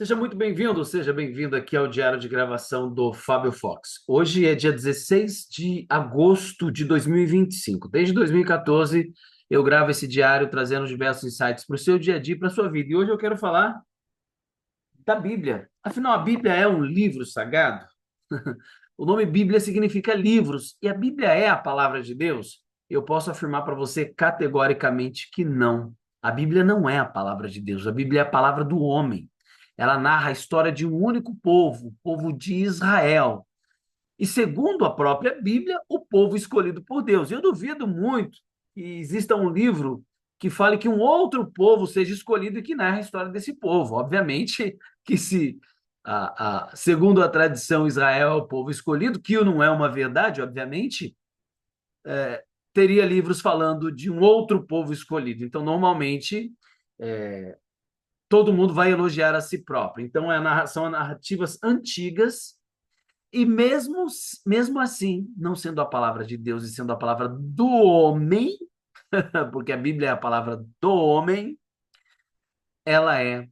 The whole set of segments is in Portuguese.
Seja muito bem-vindo, seja bem-vindo aqui ao Diário de Gravação do Fábio Fox. Hoje é dia 16 de agosto de 2025. Desde 2014, eu gravo esse diário trazendo diversos insights para o seu dia a dia, para a sua vida. E hoje eu quero falar da Bíblia. Afinal, a Bíblia é um livro sagrado? O nome Bíblia significa livros, e a Bíblia é a palavra de Deus? Eu posso afirmar para você categoricamente que não. A Bíblia não é a palavra de Deus, a Bíblia é a palavra do homem. Ela narra a história de um único povo, o povo de Israel. E segundo a própria Bíblia, o povo escolhido por Deus. Eu duvido muito que exista um livro que fale que um outro povo seja escolhido e que narre a história desse povo. Obviamente que se, segundo a tradição, Israel é o povo escolhido, que não é uma verdade, obviamente, teria livros falando de um outro povo escolhido. Então, normalmente, é, todo mundo vai elogiar a si próprio. Então, são narrativas antigas e mesmo assim, não sendo a palavra de Deus e sendo a palavra do homem, porque a Bíblia é a palavra do homem, ela é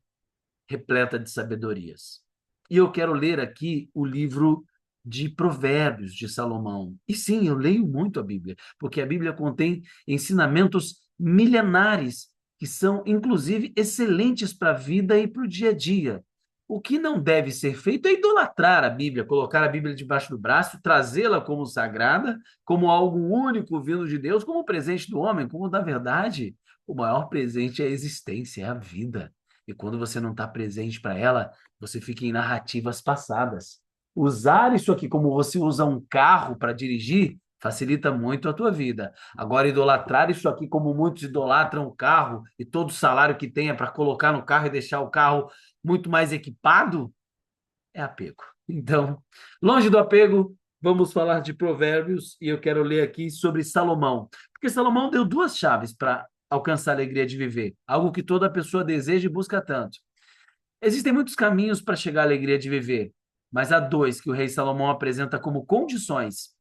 repleta de sabedorias. E eu quero ler aqui o livro de Provérbios de Salomão. E sim, eu leio muito a Bíblia, porque a Bíblia contém ensinamentos milenares que são, inclusive, excelentes para a vida e para o dia a dia. O que não deve ser feito é idolatrar a Bíblia, colocar a Bíblia debaixo do braço, trazê-la como sagrada, como algo único vindo de Deus, como presente do homem, como, na verdade, o maior presente é a existência, é a vida. E quando você não está presente para ela, você fica em narrativas passadas. Usar isso aqui como você usa um carro para dirigir facilita muito a tua vida. Agora, idolatrar isso aqui como muitos idolatram o carro e todo o salário que tem é para colocar no carro e deixar o carro muito mais equipado, é apego. Então, longe do apego, vamos falar de Provérbios e eu quero ler aqui sobre Salomão. Porque Salomão deu duas chaves para alcançar a alegria de viver, algo que toda pessoa deseja e busca tanto. Existem muitos caminhos para chegar à alegria de viver, mas há dois que o rei Salomão apresenta como condições.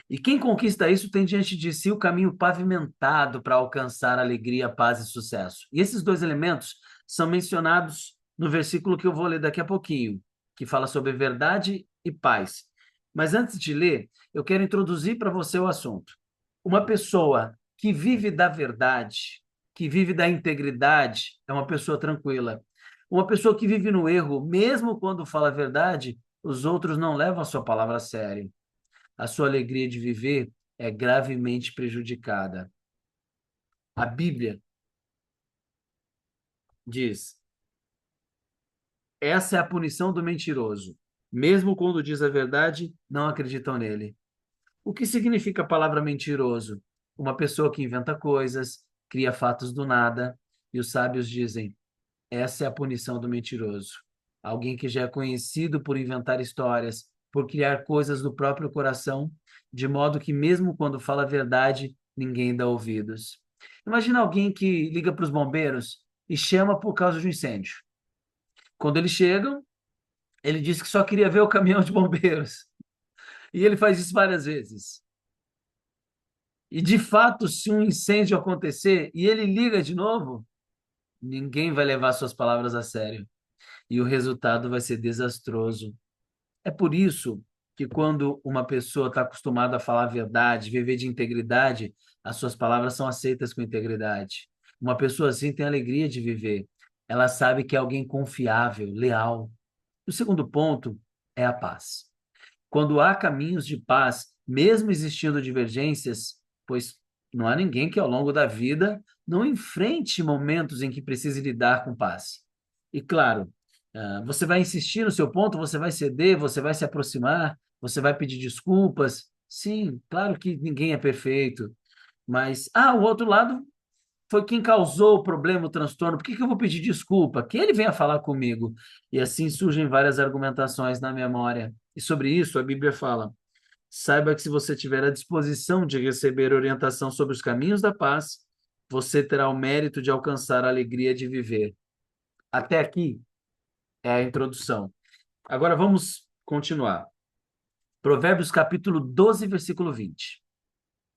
E quem conquista isso tem diante de si o caminho pavimentado para alcançar alegria, paz e sucesso. E esses dois elementos são mencionados no versículo que eu vou ler daqui a pouquinho, que fala sobre verdade e paz. Mas antes de ler, eu quero introduzir para você o assunto. Uma pessoa que vive da verdade, que vive da integridade, é uma pessoa tranquila. Uma pessoa que vive no erro, mesmo quando fala a verdade, os outros não levam a sua palavra a sério. A sua alegria de viver é gravemente prejudicada. A Bíblia diz: essa é a punição do mentiroso. Mesmo quando diz a verdade, não acreditam nele. O que significa a palavra mentiroso? Uma pessoa que inventa coisas, cria fatos do nada, e os sábios dizem: essa é a punição do mentiroso. Alguém que já é conhecido por inventar histórias, por criar coisas do próprio coração, de modo que mesmo quando fala a verdade, ninguém dá ouvidos. Imagina alguém que liga para os bombeiros e chama por causa de um incêndio. Quando eles chegam, ele diz que só queria ver o caminhão de bombeiros. E ele faz isso várias vezes. E de fato, se um incêndio acontecer e ele liga de novo, ninguém vai levar suas palavras a sério. E o resultado vai ser desastroso. É por isso que quando uma pessoa está acostumada a falar a verdade, viver de integridade, as suas palavras são aceitas com integridade. Uma pessoa assim tem alegria de viver. Ela sabe que é alguém confiável, leal. O segundo ponto é a paz. Quando há caminhos de paz, mesmo existindo divergências, pois não há ninguém que ao longo da vida não enfrente momentos em que precise lidar com paz. E claro, você vai insistir no seu ponto, você vai ceder, você vai se aproximar, você vai pedir desculpas. Sim, claro que ninguém é perfeito, mas o outro lado foi quem causou o problema, o transtorno. Por que que eu vou pedir desculpa? Que ele venha falar comigo. E assim surgem várias argumentações na memória. E sobre isso a Bíblia fala: saiba que se você tiver a disposição de receber orientação sobre os caminhos da paz, você terá o mérito de alcançar a alegria de viver. Até aqui é a introdução. Agora vamos continuar. Provérbios capítulo 12, versículo 20.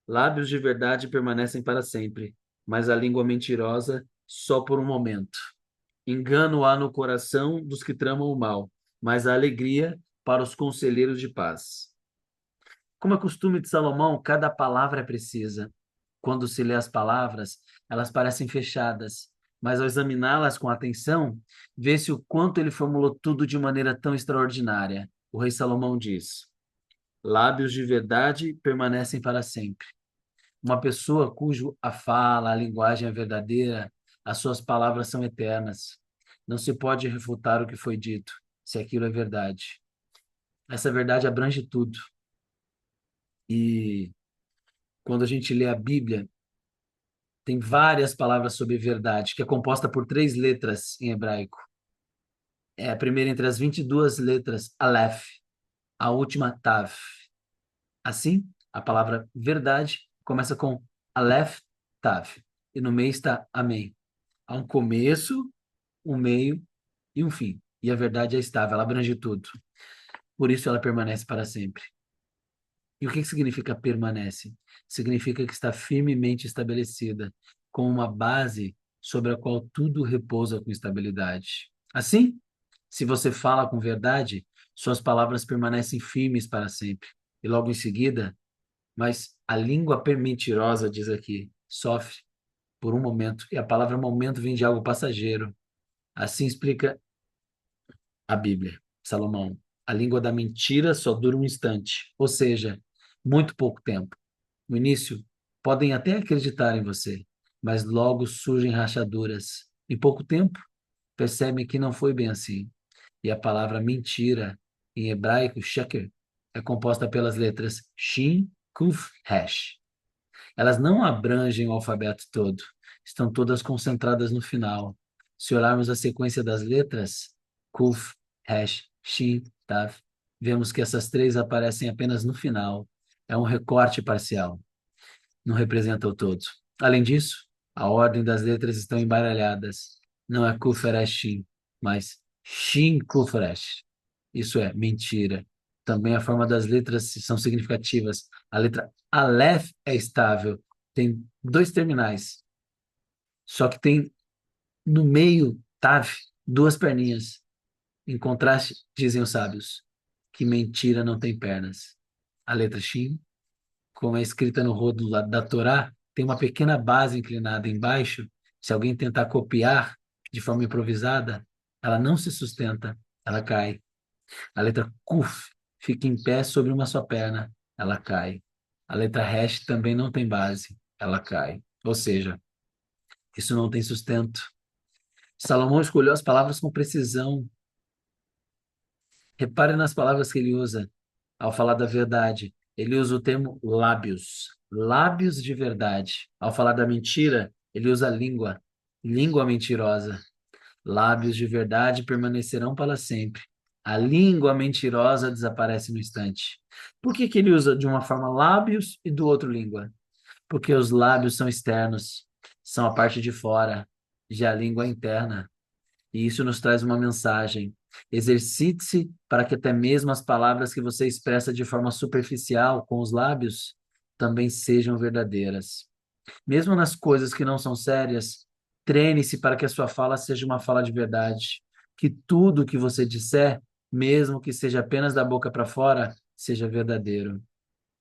Lábios de verdade permanecem para sempre, mas a língua mentirosa só por um momento. Engano há no coração dos que tramam o mal, mas a alegria para os conselheiros de paz. Como é costume de Salomão, cada palavra é precisa. Quando se lê as palavras, elas parecem fechadas, mas ao examiná-las com atenção, vê-se o quanto ele formulou tudo de maneira tão extraordinária. O rei Salomão diz: lábios de verdade permanecem para sempre. Uma pessoa cujo a fala, a linguagem é verdadeira, as suas palavras são eternas. Não se pode refutar o que foi dito, se aquilo é verdade. Essa verdade abrange tudo. E quando a gente lê a Bíblia, tem várias palavras sobre verdade, que é composta por três letras em hebraico. É a primeira entre as 22 letras, Aleph, a última, Tav. Assim, a palavra verdade começa com Aleph, Tav, e no meio está Amém. Há um começo, um meio e um fim. E a verdade é estável, ela abrange tudo. Por isso ela permanece para sempre. E o que significa permanece? Significa que está firmemente estabelecida, com uma base sobre a qual tudo repousa com estabilidade. Assim, se você fala com verdade, suas palavras permanecem firmes para sempre. E logo em seguida, mas a língua mentirosa, diz aqui, sofre por um momento, e a palavra momento vem de algo passageiro. Assim explica a Bíblia, Salomão. A língua da mentira só dura um instante, ou seja, muito pouco tempo. No início, podem até acreditar em você, mas logo surgem rachaduras. Em pouco tempo, percebem que não foi bem assim. E a palavra mentira, em hebraico, sheker, é composta pelas letras shin, kuf, resh. Elas não abrangem o alfabeto todo, estão todas concentradas no final. Se olharmos a sequência das letras, kuf, resh, shin, tav, vemos que essas três aparecem apenas no final. É um recorte parcial, não representa o todo. Além disso, a ordem das letras estão embaralhadas. Não é Kuferesh Shin, mas Shin Kuferesh. Isso é mentira. Também a forma das letras são significativas. A letra Aleph é estável, tem dois terminais, só que tem no meio Tav, duas perninhas. Em contraste, dizem os sábios, que mentira não tem pernas. A letra Shin, como é escrita no rótulo da Torá, tem uma pequena base inclinada embaixo. Se alguém tentar copiar de forma improvisada, ela não se sustenta, ela cai. A letra Kuf fica em pé sobre uma só perna, ela cai. A letra Resh também não tem base, ela cai. Ou seja, isso não tem sustento. Salomão escolheu as palavras com precisão. Repare nas palavras que ele usa ao falar da verdade. Ele usa o termo lábios, lábios de verdade. Ao falar da mentira, ele usa língua, língua mentirosa. Lábios de verdade permanecerão para sempre. A língua mentirosa desaparece no instante. Por que que ele usa de uma forma lábios e do outro língua? Porque os lábios são externos, são a parte de fora, já a língua é interna. E isso nos traz uma mensagem. Exercite-se para que até mesmo as palavras que você expressa de forma superficial com os lábios também sejam verdadeiras. Mesmo nas coisas que não são sérias, treine-se para que a sua fala seja uma fala de verdade. Que tudo o que você disser, mesmo que seja apenas da boca para fora, seja verdadeiro.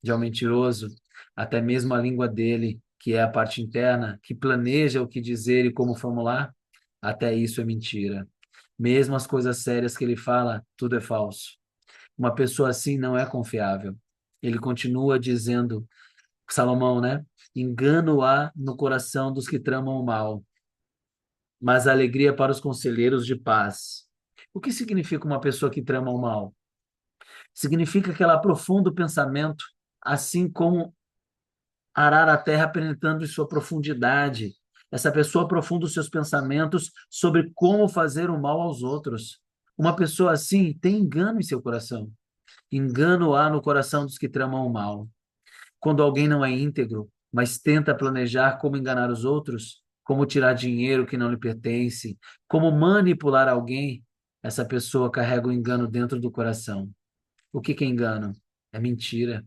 Já o mentiroso, até mesmo a língua dele, que é a parte interna, que planeja o que dizer e como formular, até isso é mentira. Mesmo as coisas sérias que ele fala, tudo é falso. Uma pessoa assim não é confiável. Ele continua dizendo, Salomão, né? Engano há no coração dos que tramam o mal, mas alegria para os conselheiros de paz. O que significa uma pessoa que trama o mal? Significa que ela aprofunda o pensamento, assim como arar a terra penetrando em sua profundidade. Essa pessoa aprofunda os seus pensamentos sobre como fazer o mal aos outros. Uma pessoa assim tem engano em seu coração. Engano há no coração dos que tramam o mal. Quando alguém não é íntegro, mas tenta planejar como enganar os outros, como tirar dinheiro que não lhe pertence, como manipular alguém, essa pessoa carrega o engano dentro do coração. O que é engano? É mentira.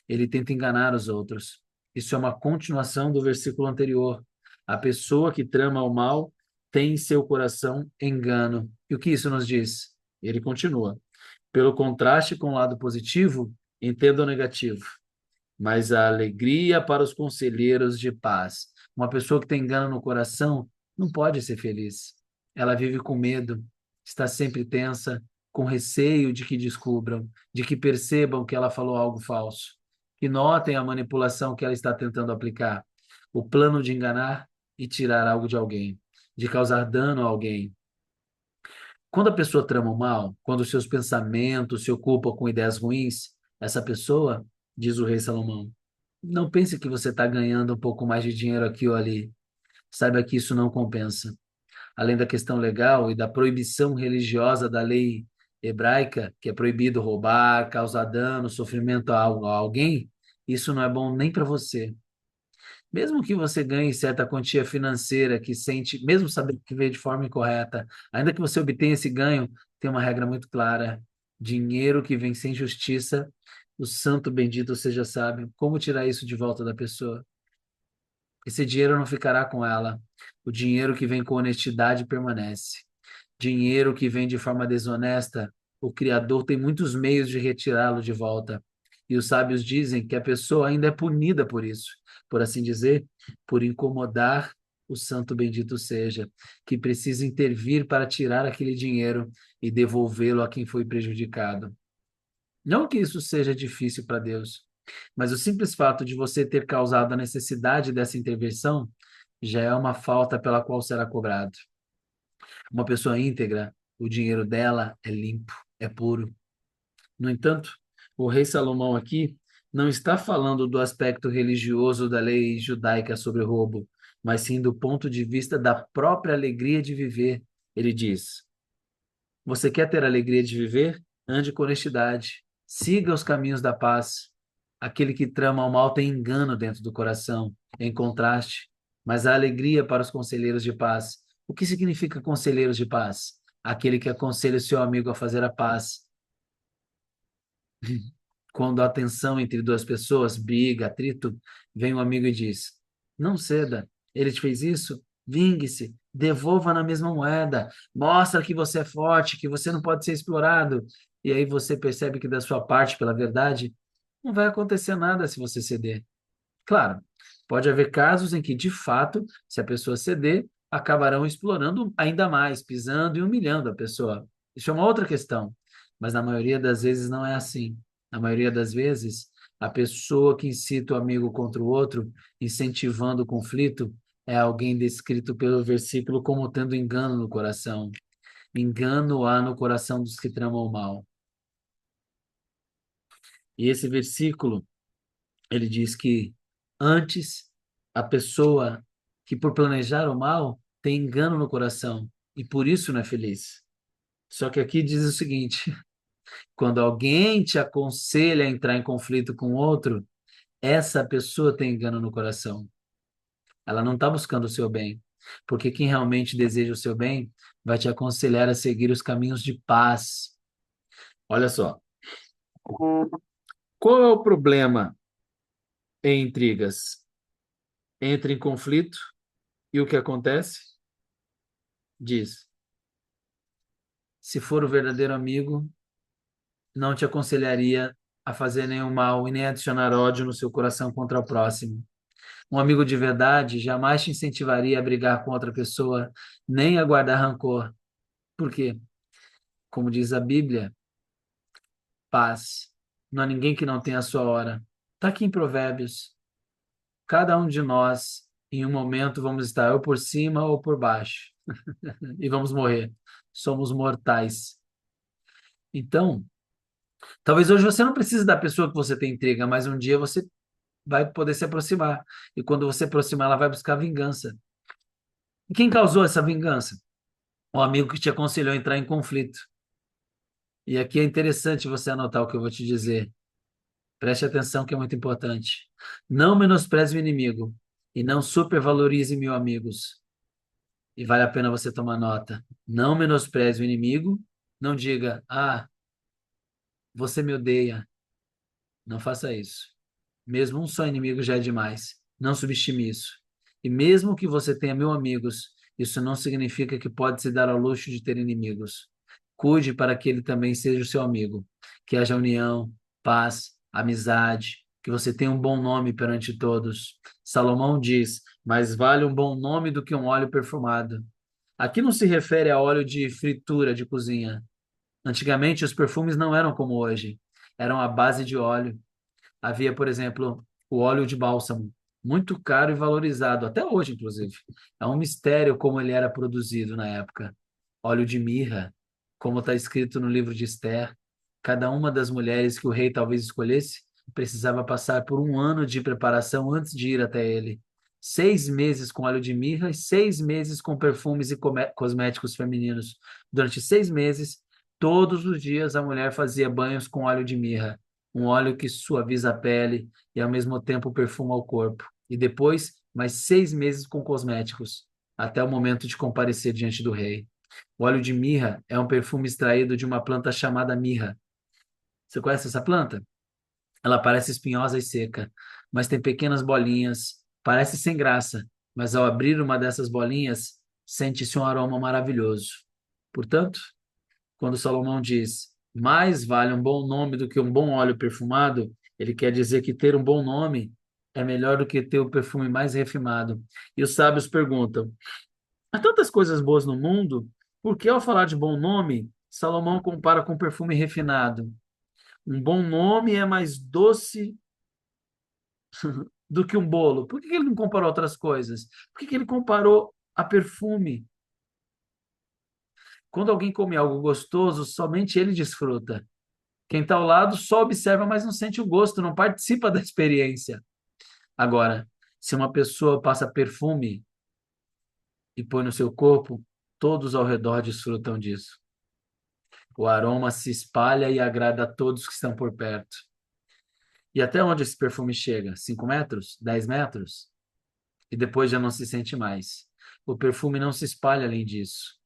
Ele tenta enganar os outros. Isso é uma continuação do versículo anterior. A pessoa que trama o mal tem em seu coração engano. E o que isso nos diz? Ele continua. Pelo contraste com o lado positivo, entenda o negativo. Mas a alegria para os conselheiros de paz. Uma pessoa que tem engano no coração não pode ser feliz. Ela vive com medo, está sempre tensa, com receio de que descubram, de que percebam que ela falou algo falso, que notem a manipulação que ela está tentando aplicar, o plano de enganar e tirar algo de alguém, de causar dano a alguém. Quando a pessoa trama o mal, quando seus pensamentos se ocupam com ideias ruins, essa pessoa, diz o rei Salomão, não pense que você está ganhando um pouco mais de dinheiro aqui ou ali. Saiba que isso não compensa. Além da questão legal e da proibição religiosa da lei hebraica, que é proibido roubar, causar dano, sofrimento a alguém, isso não é bom nem para você. Mesmo que você ganhe certa quantia financeira que sente, mesmo sabendo que veio de forma incorreta, ainda que você obtenha esse ganho, tem uma regra muito clara: dinheiro que vem sem justiça, o santo bendito seja sábio. Como tirar isso de volta da pessoa? Esse dinheiro não ficará com ela. O dinheiro que vem com honestidade permanece. Dinheiro que vem de forma desonesta, o Criador tem muitos meios de retirá-lo de volta. E os sábios dizem que a pessoa ainda é punida por isso, por assim dizer, por incomodar o santo bendito seja, que precisa intervir para tirar aquele dinheiro e devolvê-lo a quem foi prejudicado. Não que isso seja difícil para Deus, mas o simples fato de você ter causado a necessidade dessa intervenção já é uma falta pela qual será cobrado. Uma pessoa íntegra, o dinheiro dela é limpo, é puro. No entanto, o rei Salomão aqui não está falando do aspecto religioso da lei judaica sobre o roubo, mas sim do ponto de vista da própria alegria de viver. Ele diz: você quer ter alegria de viver? Ande com honestidade. Siga os caminhos da paz. Aquele que trama o mal tem engano dentro do coração, em contraste. Mas a alegria para os conselheiros de paz. O que significa conselheiros de paz? Aquele que aconselha o seu amigo a fazer a paz. Quando há tensão entre duas pessoas, briga, atrito, vem um amigo e diz: não ceda, ele te fez isso? Vingue-se, devolva na mesma moeda, mostra que você é forte, que você não pode ser explorado. E aí você percebe que da sua parte, pela verdade, não vai acontecer nada se você ceder. Claro, pode haver casos em que, de fato, se a pessoa ceder, acabarão explorando ainda mais, pisando e humilhando a pessoa. Isso é uma outra questão, mas na maioria das vezes não é assim. Na maioria das vezes, a pessoa que incita o amigo contra o outro, incentivando o conflito, é alguém descrito pelo versículo como tendo engano no coração. Engano há no coração dos que tramam o mal. E esse versículo ele diz que antes a pessoa que por planejar o mal tem engano no coração e por isso não é feliz. Só que aqui diz o seguinte: quando alguém te aconselha a entrar em conflito com outro, essa pessoa tem engano no coração. Ela não está buscando o seu bem, porque quem realmente deseja o seu bem vai te aconselhar a seguir os caminhos de paz. Olha só, qual é o problema em intrigas? Entra em conflito e o que acontece? Diz: se for o verdadeiro amigo, não te aconselharia a fazer nenhum mal e nem adicionar ódio no seu coração contra o próximo. Um amigo de verdade jamais te incentivaria a brigar com outra pessoa, nem a guardar rancor. Por quê? Como diz a Bíblia, paz. Não há ninguém que não tenha a sua hora. Está aqui em Provérbios. Cada um de nós, em um momento, vamos estar ou por cima ou por baixo. E vamos morrer. Somos mortais. Então, talvez hoje você não precise da pessoa que você tem intriga, mas um dia você vai poder se aproximar. E quando você aproximar, ela vai buscar vingança. E quem causou essa vingança? O amigo que te aconselhou a entrar em conflito. E aqui é interessante você anotar o que eu vou te dizer. Preste atenção que é muito importante. Não menospreze o inimigo e não supervalorize mil amigos. E vale a pena você tomar nota. Não menospreze o inimigo. Não diga, você me odeia. Não faça isso. Mesmo um só inimigo já é demais. Não subestime isso. E mesmo que você tenha mil amigos, Isso não significa que pode se dar ao luxo de ter inimigos. Cuide para que ele também seja o seu amigo. Que haja união, paz, amizade, que você tenha um bom nome perante todos. Salomão diz: mais vale um bom nome do que um óleo perfumado. Aqui não se refere a óleo de fritura de cozinha. Antigamente, os perfumes não eram como hoje. Eram à base de óleo. Havia, por exemplo, o óleo de bálsamo, muito caro e valorizado, até hoje, inclusive. É um mistério como ele era produzido na época. Óleo de mirra, como está escrito no livro de Esther. Cada uma das mulheres que o rei talvez escolhesse precisava passar por um ano de preparação antes de ir até ele. 6 meses com óleo de mirra e 6 meses com perfumes e cosméticos femininos. Durante 6 meses, todos os dias a mulher fazia banhos com óleo de mirra, um óleo que suaviza a pele e ao mesmo tempo perfuma o corpo. E depois, mais 6 meses com cosméticos, até o momento de comparecer diante do rei. O óleo de mirra é um perfume extraído de uma planta chamada mirra. Você conhece essa planta? Ela parece espinhosa e seca, mas tem pequenas bolinhas. Parece sem graça, mas ao abrir uma dessas bolinhas, sente-se um aroma maravilhoso. Portanto, quando Salomão diz: mais vale um bom nome do que um bom óleo perfumado, ele quer dizer que ter um bom nome é melhor do que ter o perfume mais refinado. E os sábios perguntam: há tantas coisas boas no mundo, por que ao falar de bom nome, Salomão compara com perfume refinado? Um bom nome é mais doce do que um bolo. Por que ele não comparou outras coisas? Por que ele comparou a perfume? Quando alguém come algo gostoso, somente ele desfruta. Quem está ao lado só observa, mas não sente o gosto, não participa da experiência. Agora, se uma pessoa passa perfume e põe no seu corpo, todos ao redor desfrutam disso. O aroma se espalha e agrada a todos que estão por perto. E até onde esse perfume chega? 5 metros? 10 metros? E depois já não se sente mais. O perfume não se espalha além disso.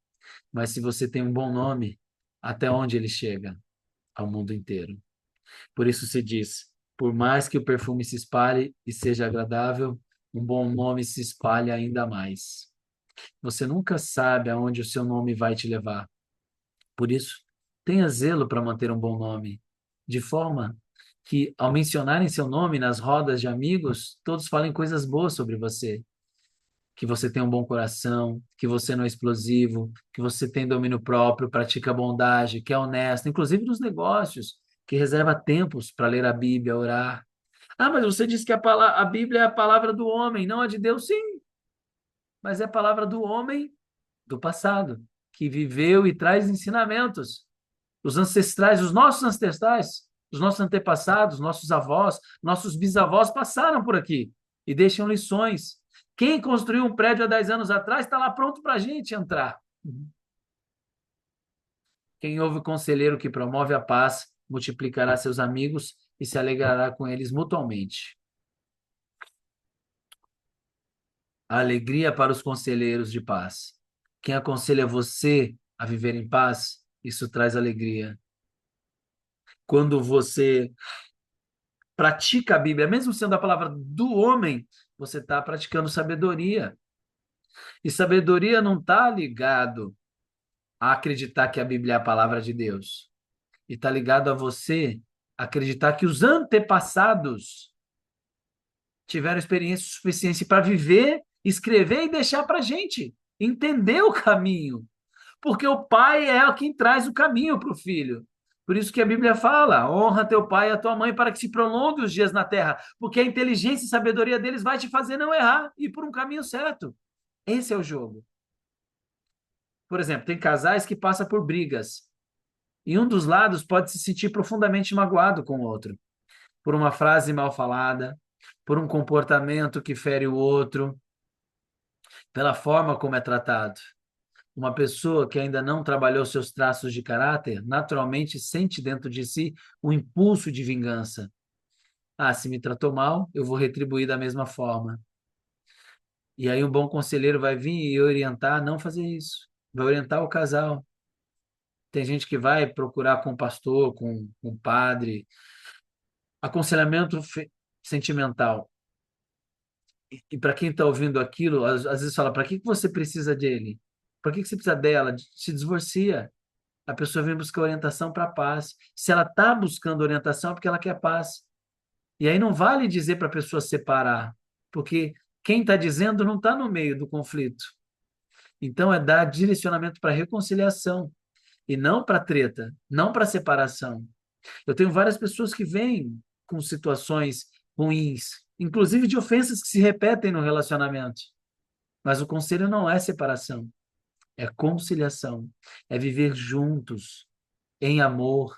Mas se você tem um bom nome, até onde ele chega? Ao mundo inteiro. Por isso se diz: por mais que o perfume se espalhe e seja agradável, um bom nome se espalha ainda mais. Você nunca sabe aonde o seu nome vai te levar. Por isso, tenha zelo para manter um bom nome, de forma que, ao mencionarem seu nome nas rodas de amigos, todos falem coisas boas sobre você. Que você tem um bom coração, que você não é explosivo, que você tem domínio próprio, pratica bondade, que é honesto, inclusive nos negócios, que reserva tempos para ler a Bíblia, orar. Ah, mas você disse que a Bíblia é a palavra do homem, não a de Deus. Sim, mas é a palavra do homem do passado, que viveu e traz ensinamentos. Os ancestrais, os nossos antepassados, nossos avós, nossos bisavós passaram por aqui e deixam lições. Quem construiu um prédio há 10 anos atrás está lá pronto para a gente entrar. Quem ouve o conselheiro que promove a paz multiplicará seus amigos e se alegrará com eles mutuamente. A alegria para os conselheiros de paz. Quem aconselha você a viver em paz, isso traz alegria. Quando você pratica a Bíblia, mesmo sendo a palavra do homem, você está praticando sabedoria. E sabedoria não está ligado a acreditar que a Bíblia é a palavra de Deus. E está ligado a você acreditar que os antepassados tiveram experiência suficiente para viver, escrever e deixar para a gente entender o caminho. Porque o pai é quem traz o caminho para o filho. Por isso que a Bíblia fala: honra teu pai e a tua mãe para que se prolongue os dias na terra, porque a inteligência e sabedoria deles vai te fazer não errar e ir por um caminho certo. Esse é o jogo. Por exemplo, tem casais que passam por brigas e um dos lados pode se sentir profundamente magoado com o outro, por uma frase mal falada, por um comportamento que fere o outro, pela forma como é tratado. Uma pessoa que ainda não trabalhou seus traços de caráter, naturalmente sente dentro de si o impulso de vingança. Ah, se me tratou mal, eu vou retribuir da mesma forma. E aí um bom conselheiro vai vir e orientar a não fazer isso. Vai orientar o casal. Tem gente que vai procurar com o pastor, com o padre, aconselhamento sentimental. E para quem está ouvindo aquilo, às vezes fala, para que que você precisa dele? Para que que você precisa dela? Se divorcia. A pessoa vem buscar orientação para paz. Se ela está buscando orientação, é porque ela quer paz. E aí não vale dizer para a pessoa separar, porque quem está dizendo não está no meio do conflito. Então é dar direcionamento para reconciliação e não para treta, não para separação. Eu tenho várias pessoas que vêm com situações ruins, inclusive de ofensas que se repetem no relacionamento. Mas o conselho não é separação, é conciliação, é viver juntos, em amor,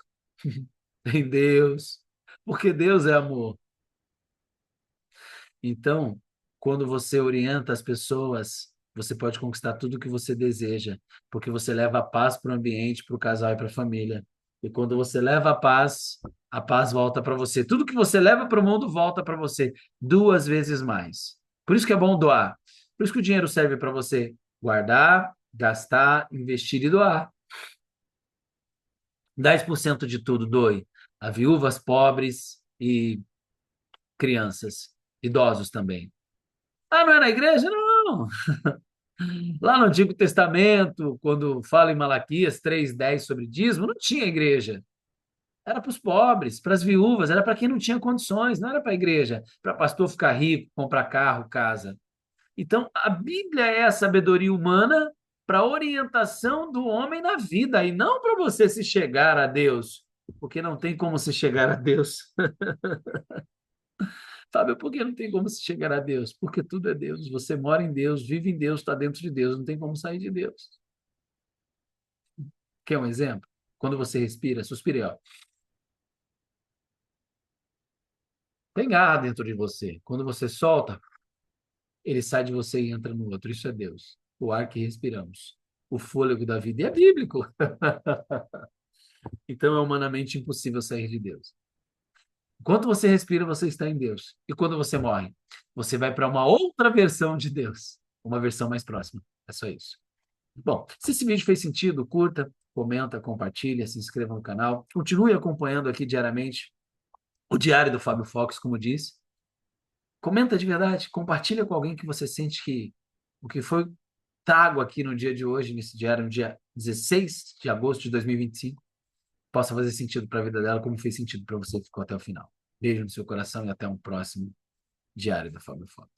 em Deus, porque Deus é amor. Então, quando você orienta as pessoas, você pode conquistar tudo o que você deseja, porque você leva a paz para o ambiente, para o casal e para a família. E quando você leva a paz volta para você. Tudo que você leva para o mundo volta para você duas vezes mais. Por isso que é bom doar. Por isso que o dinheiro serve para você guardar, gastar, investir e doar. 10% de tudo doe a viúvas, pobres e crianças, idosos também. Ah, não é na igreja? Não. Lá no Antigo Testamento, quando fala em Malaquias 3:10 sobre dízimo, não tinha igreja. Era para os pobres, para as viúvas, era para quem não tinha condições, não era para a igreja, para pastor ficar rico, comprar carro, casa. Então, a Bíblia é a sabedoria humana para a orientação do homem na vida, e não para você se chegar a Deus, porque não tem como se chegar a Deus. Fábio, por que não tem como se chegar a Deus? Porque tudo é Deus. Você mora em Deus, vive em Deus, está dentro de Deus, não tem como sair de Deus. Quer um exemplo? Quando você respira, suspira, aí, ó. Tem ar dentro de você. Quando você solta, ele sai de você e entra no outro. Isso é Deus. O ar que respiramos. O fôlego da vida. E é bíblico. Então é humanamente impossível sair de Deus. Enquanto você respira, você está em Deus. E quando você morre, você vai para uma outra versão de Deus. Uma versão mais próxima. É só isso. Bom, se esse vídeo fez sentido, curta, comenta, compartilha, se inscreva no canal. Continue acompanhando aqui diariamente o Diário do Fábio Fox, como disse. Comenta de verdade, compartilha com alguém que você sente que o que foi trago aqui no dia de hoje, nesse diário, no dia 16 de agosto de 2025, possa fazer sentido para a vida dela, como fez sentido para você que ficou até o final. Beijo no seu coração e até um próximo Diário do Fábio Fox.